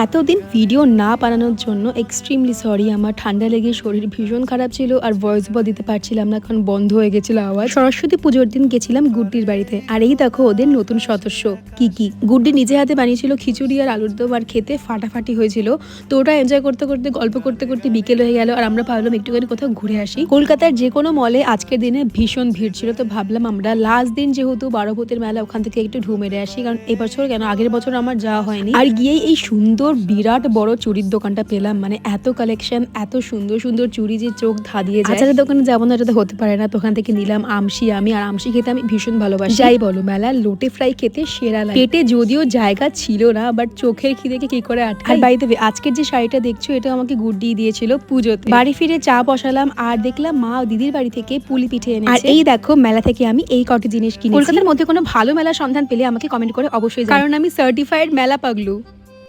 এতদিন ভিডিও না বানানোর জন্য এক্সট্রিমলি সরি। আমার ঠান্ডা লেগে শরীর ভীষণ খারাপ ছিল আর ভয়েস ওভার দিতে পারছিলাম না, কারণ বন্ধ হয়ে গেছিল আওয়াজ। সরস্বতী পুজোর দিন গেছিলাম গুড্ডির বাড়িতে, আর এই দেখো ওদের নতুন সদস্য কি গুড্ডি নিজে হাতে বানিয়েছিল খিচুড়ি আর আলুর দম, আর খেতে ফাটাফাটি হয়েছিল। তো ওটা এনজয় করতে করতে গল্প করতে করতে বিকেল হয়ে গেল, আর আমরা ভাবলাম একটুখানি কোথাও ঘুরে আসি। কলকাতার যে কোনো মলে আজকের দিনে ভীষণ ভিড় ছিল, তো ভাবলাম আমরা লাস্ট দিন যেহেতু বারোভূতের মেলা, ওখান থেকে একটু ঢু মেরে আসি, কারণ এবছর কেন আগের বছর আমার যাওয়া হয়নি। আর গিয়েই এই সুন্দর বিরাট বড় চুড়ির দোকানটা পেলাম, মানে এত কালেকশন, এত সুন্দর সুন্দর চুড়ি যে চোখ ধাঁধিয়ে যায়। আচারের দোকানে যাবো না, এটা তো হতে পারে না। তো ওখান থেকে নিলাম আমশি। আর আমশি খেতে আমি ভীষণ ভালোবাসি। যাই বলো, মেলার লোটে ফ্রাই খেতে সেরা লাগে। পেটে যদিও জায়গা ছিল না, বাট চোখের খিদেকে কি করে আটকায়। আর বাই দ্য ওয়ে, আজকের যে শাড়িটা দেখছো এটা আমাকে গুড্ডি দিয়েছিল পুজোতে। বাড়ি ফিরে চা বসালাম, আর দেখলাম মা দিদির বাড়ি থেকে পুলি পিঠে এনেছে। আর এই দেখো মেলা থেকে আমি এই কটি জিনিস কিনেছি। কলকাতার মধ্যে কোনো ভালো মেলার সন্ধান পেলে আমাকে কমেন্ট করে অবশ্যই জানাও, কারণ আমি সার্টিফাইড মেলা পাগলু।